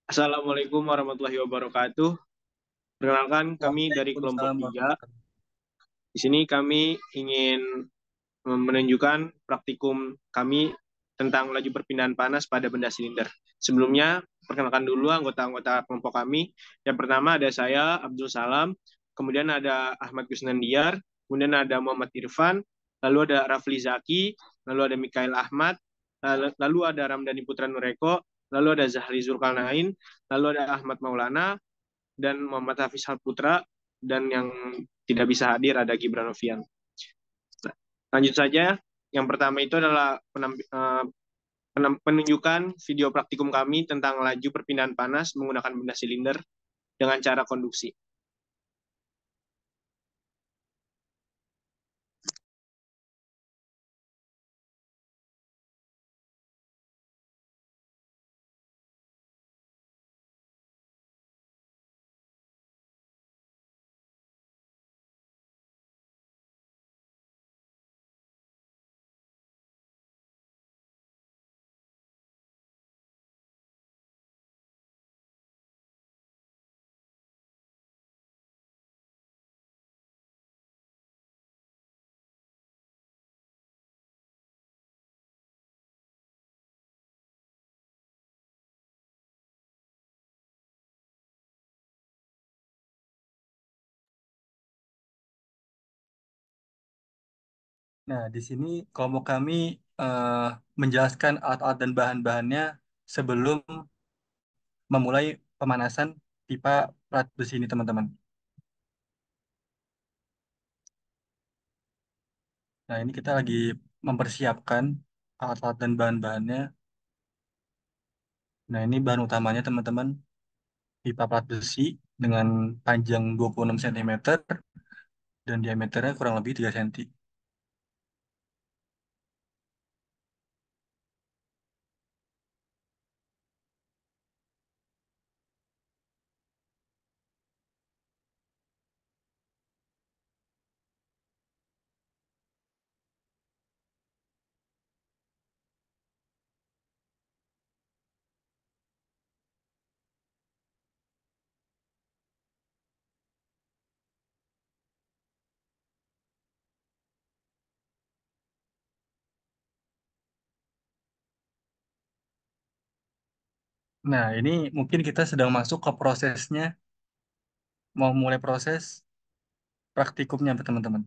Assalamualaikum warahmatullahi wabarakatuh. Perkenalkan, kami dari kelompok Waalaikumsalam 3. warahmatullahi. Di sini kami ingin menunjukkan praktikum kami tentang laju perpindahan panas pada benda silinder. Sebelumnya, perkenalkan dulu anggota-anggota kelompok kami. Yang pertama ada saya, Abdul Salam, kemudian ada Ahmad Kusnandiar, kemudian ada Muhammad Irfan, lalu ada Rafli Zaki, lalu ada Mikail Ahmad, lalu ada Ramdhani Putra Nureko, lalu ada Zahri Zulkarnain, lalu ada Ahmad Maulana, dan Muhammad Hafiz Putra, dan yang tidak bisa hadir ada Gibran Novian. Nah, lanjut saja. Yang pertama itu adalah penunjukan video praktikum kami tentang laju perpindahan panas menggunakan benda silinder dengan cara konduksi. Nah, di sini kelompok kami eh, menjelaskan alat-alat dan bahan-bahannya sebelum memulai pemanasan pipa plat besi ini, teman-teman. Nah, ini kita lagi mempersiapkan alat-alat dan bahan-bahannya. Nah, ini bahan utamanya, teman-teman. Pipa plat besi dengan panjang 26 cm dan diameternya kurang lebih 3 cm. Nah, ini mungkin kita sedang masuk ke prosesnya, mau mulai proses praktikumnya, teman-teman.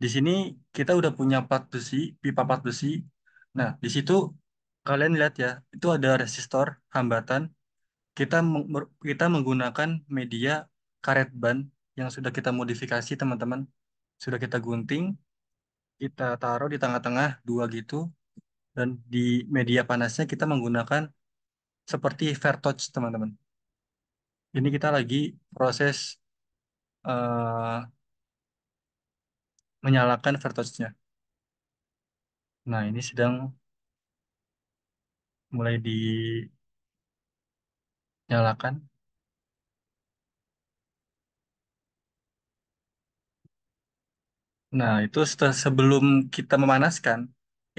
Di sini kita udah punya plat besi, pipa plat besi. Nah, di situ kalian lihat ya, itu ada resistor hambatan. Kita menggunakan media karet ban yang sudah kita modifikasi, teman-teman. Sudah kita gunting, kita taruh di tengah-tengah dua gitu, dan di media panasnya kita menggunakan seperti Vertouch, teman-teman. Ini kita lagi proses eh, menyalakan Vertouch-nya. Nah, ini sedang mulai dinyalakan. Nah, itu sebelum kita memanaskan,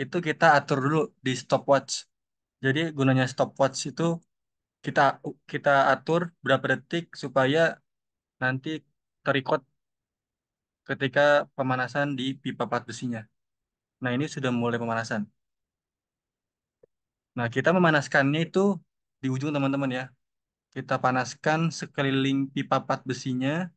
itu kita atur dulu di stopwatch. Jadi gunanya stopwatch itu kita kita atur berapa detik supaya nanti terikot ketika pemanasan di pipa plat besinya. Nah, ini sudah mulai pemanasan. Nah, kita memanaskannya itu di ujung, teman-teman ya. Kita panaskan sekeliling pipa plat besinya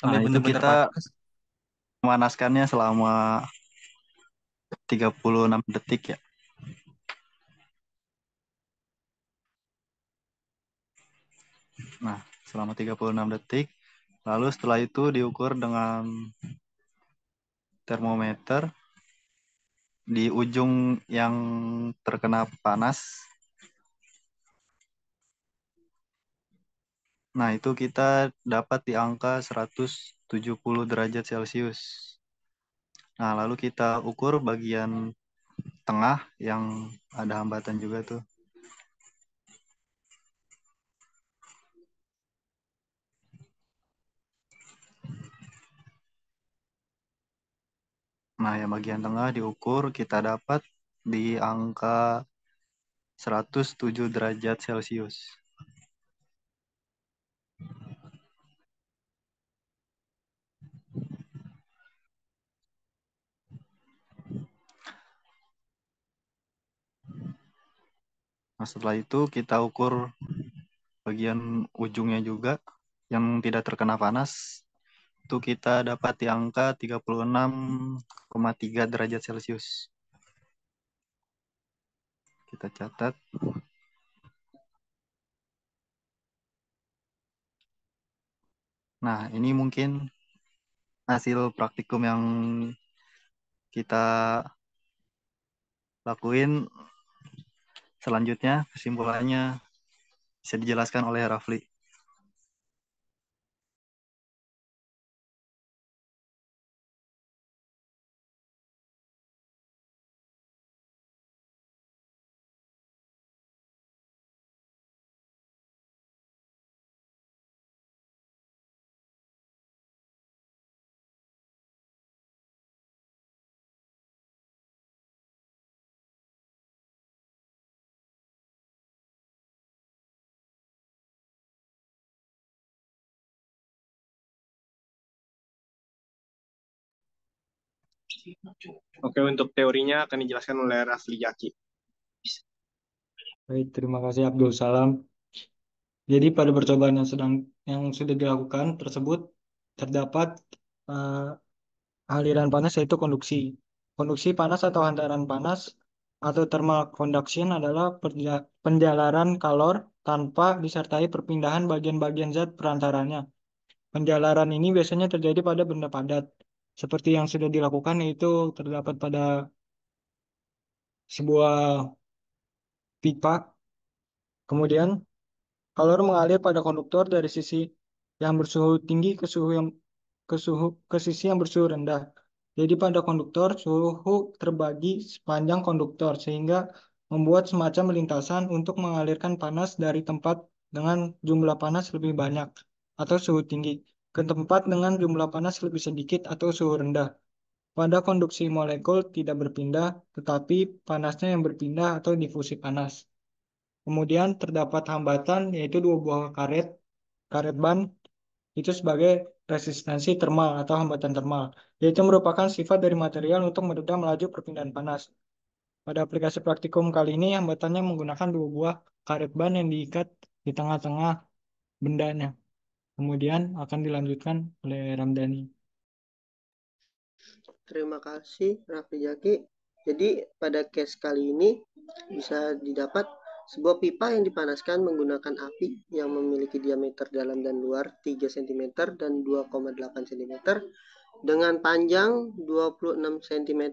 Nah, sampai itu benar-benar kita panas. memanaskannya selama 36 detik ya. Nah, selama 36 detik. Lalu setelah itu diukur dengan termometer di ujung yang terkena panas. Nah, itu kita dapat di angka 170 derajat Celcius. Nah, lalu kita ukur bagian tengah yang ada hambatan juga tuh. Nah, yang bagian tengah diukur kita dapat di angka 107 derajat Celcius. Nah, setelah itu kita ukur bagian ujungnya juga yang tidak terkena panas. Itu kita dapat di angka 36,3 derajat Celcius. Kita catat. Nah, ini mungkin hasil praktikum yang kita lakuin. Selanjutnya, kesimpulannya bisa dijelaskan oleh Rafli. Oke, untuk teorinya akan dijelaskan oleh Rafli Jaki. Baik, terima kasih Abdul Salam. Jadi pada percobaan yang sudah dilakukan tersebut terdapat aliran panas yaitu konduksi. Konduksi panas atau hantaran panas atau thermal conduction adalah penjalaran kalor tanpa disertai perpindahan bagian-bagian zat perantaranya. Penjalaran ini biasanya terjadi pada benda padat. Seperti yang sudah dilakukan yaitu terdapat pada sebuah pipa. Kemudian kalor mengalir pada konduktor dari sisi yang bersuhu tinggi ke sisi yang bersuhu rendah. Jadi pada konduktor suhu terbagi sepanjang konduktor sehingga membuat semacam lintasan untuk mengalirkan panas dari tempat dengan jumlah panas lebih banyak atau suhu tinggi ke tempat dengan jumlah panas lebih sedikit atau suhu rendah. Pada konduksi molekul tidak berpindah, tetapi panasnya yang berpindah atau difusi panas. Kemudian terdapat hambatan yaitu dua buah karet ban itu sebagai resistansi termal atau hambatan termal, yaitu merupakan sifat dari material untuk meredam laju perpindahan panas. Pada aplikasi praktikum kali ini, hambatannya menggunakan dua buah karet ban yang diikat di tengah-tengah bendanya. Kemudian akan dilanjutkan oleh Ramdhani. Terima kasih Raffi Jaki. Jadi pada case kali ini bisa didapat sebuah pipa yang dipanaskan menggunakan api yang memiliki diameter dalam dan luar 3 cm dan 2,8 cm dengan panjang 26 cm.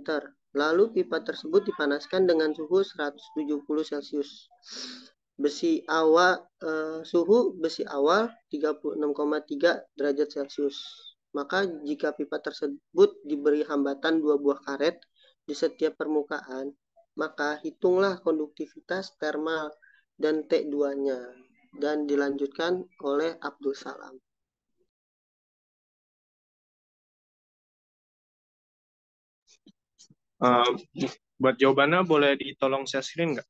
Lalu pipa tersebut dipanaskan dengan suhu 170 Celcius. Suhu besi awal 36,3 derajat Celcius. Maka jika pipa tersebut diberi hambatan dua buah karet di setiap permukaan, maka hitunglah konduktivitas termal dan T2-nya. Dan dilanjutkan oleh Abdul Salam. Buat jawabannya boleh ditolong share screen nggak?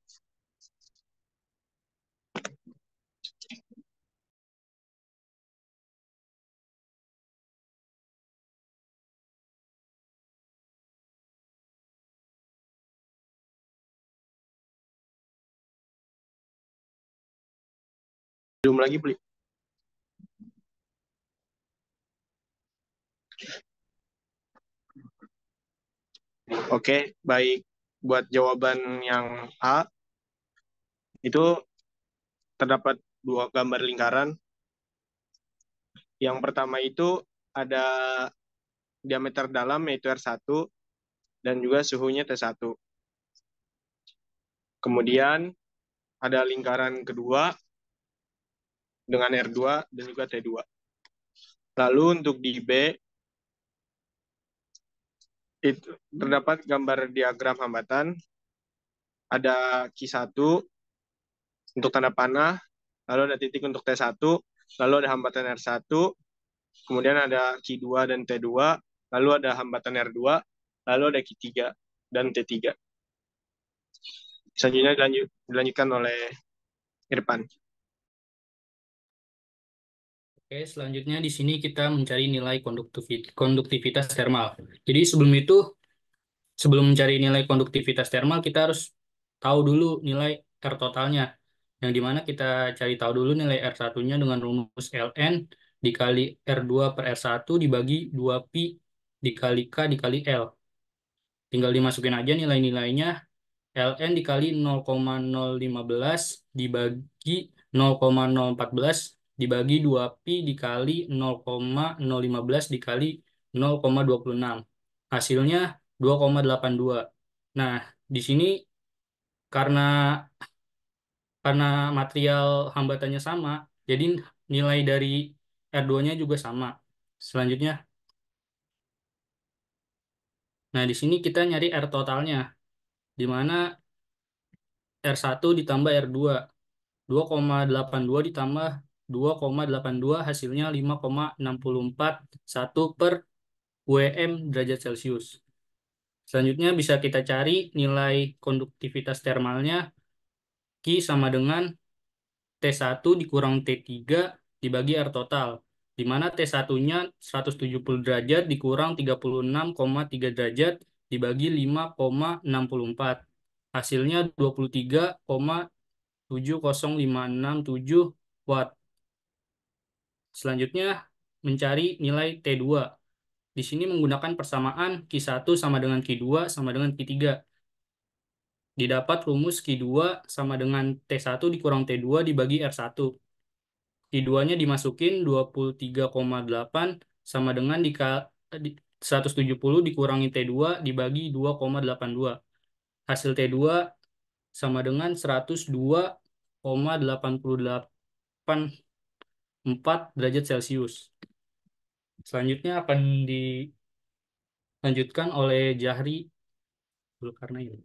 Belum lagi beli. Oke, baik. Buat jawaban yang A, itu terdapat dua gambar lingkaran. Yang pertama itu ada diameter dalam yaitu R1 dan juga suhunya T1. Kemudian ada lingkaran kedua dengan R2 dan juga T2. Lalu untuk di B itu terdapat gambar diagram hambatan. Ada Q1 untuk tanda panah, lalu ada titik untuk T1, lalu ada hambatan R1, kemudian ada Q2 dan T2, lalu ada hambatan R2, lalu ada Q3 dan T3. Selanjutnya dilanjutkan oleh Irfan. Oke, selanjutnya di sini kita mencari nilai konduktivitas termal. Jadi sebelum mencari nilai konduktivitas termal, kita harus tahu dulu nilai R totalnya. Yang dimana kita cari tahu dulu nilai R1-nya dengan rumus Ln dikali R2 per R1 dibagi 2Pi dikali K dikali L. Tinggal dimasukin aja nilai-nilainya. Ln dikali 0,015 dibagi 0,014 dibagi 2Pi dikali 0,015 dikali 0,26. Hasilnya 2,82. Nah, di sini karena material hambatannya sama, jadi nilai dari R2-nya juga sama. Selanjutnya, nah di sini kita nyari R totalnya, di mana R1 ditambah R2. 2,82 ditambah 2,82 hasilnya 5,641 per WM derajat Celcius. Selanjutnya bisa kita cari nilai konduktivitas termalnya. Q sama dengan T1 dikurang T3 dibagi R total. Di mana T1-nya 170 derajat dikurang 36,3 derajat dibagi 5,64. Hasilnya 23,70567 watt. Selanjutnya mencari nilai T2. Di sini menggunakan persamaan Q1 sama dengan Q2 sama dengan Q3. Didapat rumus Q2 sama dengan T1 dikurang T2 dibagi R1. Q2-nya dimasukin 23,8 sama dengan 170 dikurangi T2 dibagi 2,82. Hasil T2 sama dengan 102,884 derajat Celcius. Selanjutnya akan dilanjutkan oleh Jahri Zulkarnain.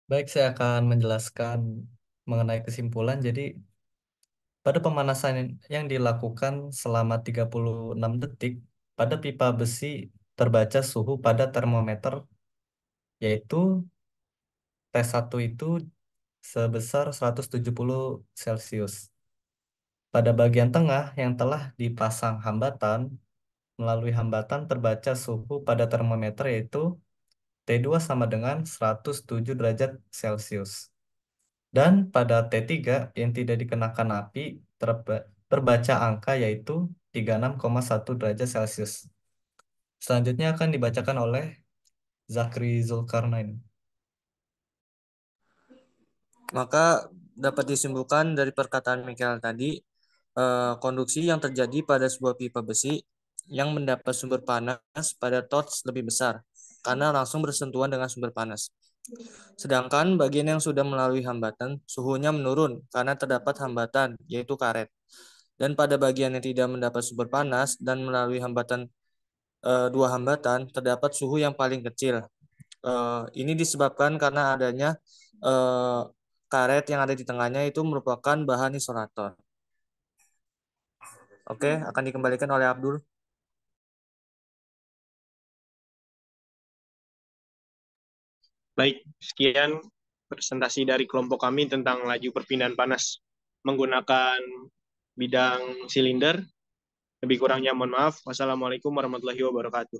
Baik, saya akan menjelaskan mengenai kesimpulan. Jadi, pada pemanasan yang dilakukan selama 36 detik, pada pipa besi terbaca suhu pada termometer, yaitu T1 itu sebesar 170 Celcius. Pada bagian tengah yang telah dipasang hambatan, melalui hambatan terbaca suhu pada termometer yaitu T2 sama dengan 107 derajat Celcius. Dan pada T3 yang tidak dikenakan api terbaca angka yaitu 36,1 derajat Celcius. Selanjutnya akan dibacakan oleh Zakri Zulkarnain. Maka dapat disimpulkan dari perkataan Michael tadi, konduksi yang terjadi pada sebuah pipa besi yang mendapat sumber panas pada torch lebih besar karena langsung bersentuhan dengan sumber panas. Sedangkan bagian yang sudah melalui hambatan, suhunya menurun karena terdapat hambatan, yaitu karet. Dan pada bagian yang tidak mendapat sumber panas dan melalui hambatan dua hambatan, terdapat suhu yang paling kecil. Ini disebabkan karena adanya karet yang ada di tengahnya itu merupakan bahan isolator. Oke, akan dikembalikan oleh Abdul. Baik, sekian presentasi dari kelompok kami tentang laju perpindahan panas menggunakan bidang silinder. Lebih kurangnya mohon maaf. Wassalamualaikum warahmatullahi wabarakatuh.